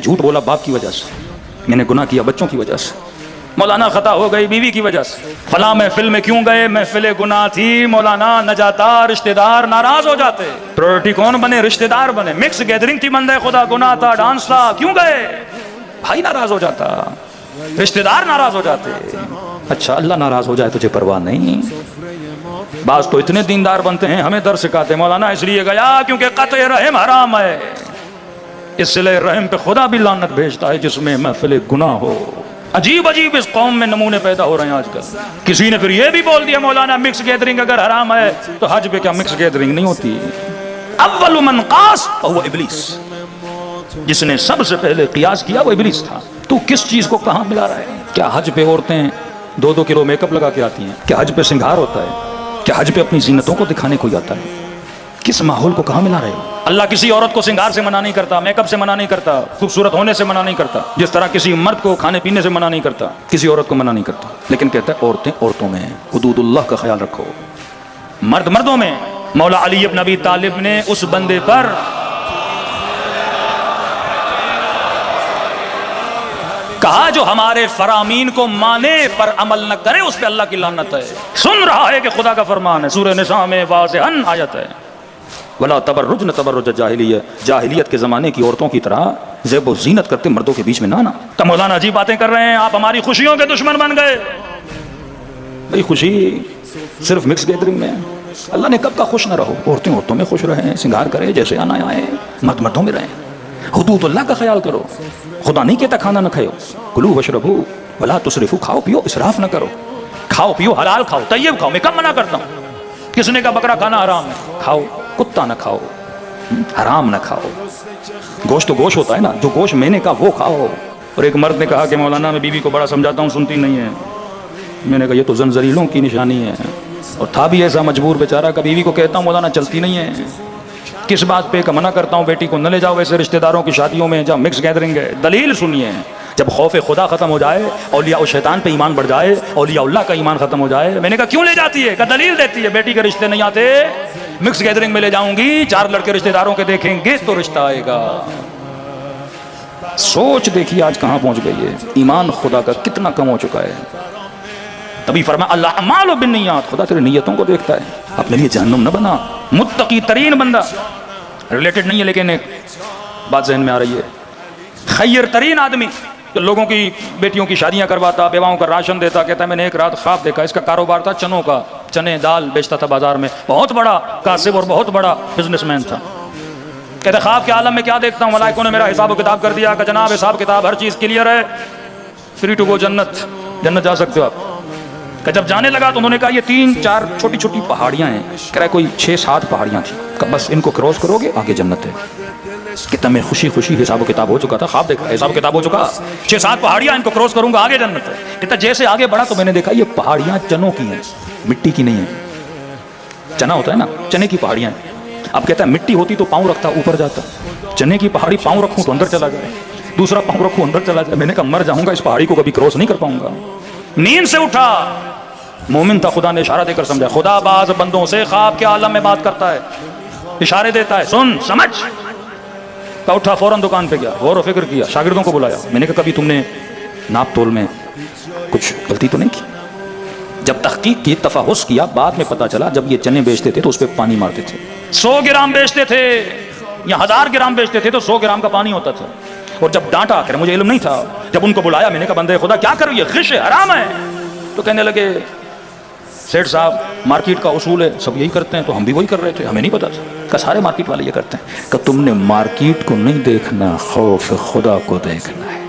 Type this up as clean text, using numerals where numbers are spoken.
جھوٹ بولا باپ کی وجہ سے، میں نے گناہ کیا بچوں کی وجہ سے، مولانا خطا ہو گئی بیوی کی وجہ سے، فلاں محفل میں کیوں گئے، محفل گناہ تھی، مولانا نہ جاتا، رشتہ دار ناراض ہو جاتے، پرائورٹی کون بنے، رشتہ دار بنے، مکس گیدرنگ تھی، بندے خدا گناہ تھا، ڈانس تھا، کیوں گئے، بھائی ناراض ہو جاتا، رشتہ دار ناراض ہو جاتے۔ اچھا اللہ ناراض ہو جائے تجھے پرواہ نہیں؟ بعض تو اتنے دیندار بنتے ہیں ہمیں در سکھاتے، مولانا اس لیے گیا کیونکہ قطع رحم حرام ہے، اس صلہ رحم پہ خدا بھی لعنت بھیجتا ہے جس میں محفل گناہ ہو۔ عجیب عجیب اس قوم میں نمونے پیدا ہو رہے ہیں آج کل۔ کسی نے پھر یہ بھی بول دیا مولانا مکس گیدرنگ اگر حرام ہے تو حج پہ کیا مکس گیدرنگ نہیں ہوتی؟ اول من قاس فهو ابلیس، جس نے سب سے پہلے قیاس کیا وہ ابلیس تھا۔ تو کس چیز کو کہاں ملا رہا ہے؟ کیا حج پہ عورتیں 2-2 کلو میک اپ لگا کے آتی ہیں؟ کیا حج پہ سنگھار ہوتا ہے؟ کیا حج پہ اپنی زینتوں کو دکھانے کو جاتا ہے؟ کس ماحول کو کہاں ملا رہے ہو؟ اللہ کسی عورت کو سنگار سے منع نہیں کرتا، میک اپ سے منع نہیں کرتا، خوبصورت ہونے سے منع نہیں کرتا، جس طرح کسی مرد کو کھانے پینے سے منع نہیں کرتا، کسی عورت کو منع نہیں کرتا، لیکن کہتا ہے عورتیں عورتوں میں ہیں، حدود اللہ کا خیال رکھو، مرد مردوں میں۔ مولا علی بن ابی طالب نے اس بندے پر کہا جو ہمارے فرامین کو مانے پر عمل نہ کرے اس پہ اللہ کی لعنت ہے۔ سن رہا ہے کہ خدا کا فرمان ہے، سورہ نساء میں واضحاً آیت ہے، ولا تبرجن تبرج الجاہلیۃ، جاہلیت کے زمانے کی عورتوں کی طرح زیب و زینت کرتے مردوں کے بیچ میں نہ آنا۔ تو مولانا عجیب باتیں کر رہے ہیں، آپ ہماری خوشیوں کے دشمن بن گئے۔ بھئی خوشی صرف مکس گیدرنگ میں؟ اللہ نے کب کا خوش نہ رہو، عورتیں عورتوں میں خوش رہیں، سنگار کریں، جیسے آنا آئے، مرد مردوں میں رہیں، حدود اللہ کا خیال کرو۔ خدا نہیں کہتا کھانا نہ کھاؤ، کلو واشربو ولا تسرفو، کھاؤ پیو اسراف نہ کرو، کھاؤ پیو حلال کھاؤ، طیب کھاؤ، میں کب منع کرتا ہوں؟ کس نے کہا بکرا کھانا حرام ہے؟ کھاؤ، کتا نہ کھاؤ، حرام نہ کھاؤ، گوشت تو گوشت ہوتا ہے نا، جو گوشت میں نے کہا وہ کھاؤ۔ اور ایک مرد نے کہا کہ مولانا میں بیوی کو بڑا سمجھاتا ہوں سنتی نہیں ہے۔ میں نے کہا یہ تو زنجریلوں کی نشانی ہے، اور تھا بھی ایسا مجبور بیچارہ کہ بیوی کو کہتا ہوں مولانا چلتی نہیں ہے، کس بات پہ کہ منع کرتا ہوں بیٹی کو نہ لے جاؤ ویسے رشتہ داروں کی شادیوں میں جہاں مکس گیدرنگ ہے۔ دلیل سنیے، جب خوف خدا ختم ہو جائے، اولیاء و شیطان پہ ایمان بڑھ جائے، اولیاء اللہ کا ایمان ختم ہو جائے، میں نے کہا کیوں لے جاتی ہے؟ کہ دلیل دیتی ہے، بیٹی کے رشتے نہیں آتے، مکس گیدرنگ میں لے جاؤں گی، 4 لڑکے رشتہ داروں کے دیکھیں گے تو رشتہ آئے گا۔ سوچ دیکھیے آج کہاں پہنچ گئی ہے، ایمان خدا کا کتنا کم ہو چکا ہے۔ تبھی فرمایا اللہ اعمال بالنیات، خدا تیرے نیتوں کو دیکھتا ہے، اپنے لیے جہنم نہ بنا۔ متقی ترین بندہ، ریلیٹڈ نہیں ہے لیکن ایک بات ذہن میں آ رہی ہے، خیر ترین آدمی جو لوگوں کی بیٹیوں کی شادیاں کرواتا، بیواؤں کا راشن دیتا، کہتا ہے میں نے ایک رات خواب دیکھا، اس کا کاروبار تھا چنوں کا، چنے دال بیچتا تھا بازار میں، بہت بڑا کاسب اور بہت بڑا بزنس مین تھا۔ کہتے خواب کے عالم میں کیا دیکھتا ہوں، ملائکوں نے میرا حساب و کتاب کر دیا کہ جناب حساب کتاب ہر چیز کلیئر ہے، فری ٹو گو، جنت جا سکتے ہو آپ۔ کہ جب جانے لگا تو انہوں نے کہا یہ 3-4 چھوٹی چھوٹی پہاڑیاں ہیں، کہہ رہا ہے کوئی 6-7 پہاڑیاں تھیں، کہ بس ان کو کراس کرو گے آگے جنت ہے۔ کہتا میں خوشی خوشی حساب و کتاب ہو چکا تھا، خواب دیکھ رہا حساب و کتاب ہو چکا، 6-7 پہاڑیاں ان کو کراس کروں گا آگے جنت ہے۔ کہتا جیسے آگے بڑھا تو میں نے دیکھا یہ پہاڑیاں چنوں کی ہیں، مٹی کی نہیں ہیں۔ چنا ہوتا ہے نا، چنے کی پہاڑیاں ہیں۔ اب کہتا ہے مٹی ہوتی تو پاؤں رکھتا اوپر جاتا، چنے کی پہاڑی پاؤں رکھوں تو اندر چلا جائے، دوسرا پاؤں رکھوں اندر چلا جائے۔ میں نے کہا مر جاؤں گا اس پہاڑی کو کبھی کراس نہیں کر پاؤں گا۔ نیند سے اٹھا، مومن تھا، خدا نے اشارہ دے کر سمجھا، خدا بعض بندوں سے خواب کے عالم میں بات کرتا ہے، اشارے دیتا ہے، سن سمجھ۔ تو اٹھا فوراً دکان پہ گیا، غور و فکر کیا، شاگردوں کو بلایا، میں نے کہا کبھی تم نے ناپ تول میں کچھ غلطی تو نہیں کی؟ جب تحقیق کی، تفحص کیا، بعد میں پتا چلا جب یہ چنے بیچتے تھے تو اس پہ پانی مارتے تھے، 100 گرام بیچتے تھے یا 1000 گرام بیچتے تھے تو 100 گرام کا پانی ہوتا تھا۔ اور جب ڈانٹا کہ مجھے علم نہیں تھا، جب ان کو بلایا میں نے کہا بندے خدا کیا کرو، یہ غش ہے، حرام ہے، تو کہنے لگے سیٹھ صاحب مارکیٹ کا اصول ہے سب یہی کرتے ہیں، تو ہم بھی وہی کر رہے تھے، ہمیں نہیں پتا تھا کہ سارے مارکیٹ والے یہ کرتے ہیں۔ کہ تم نے مارکیٹ کو نہیں دیکھنا، خوف خدا کو دیکھنا ہے۔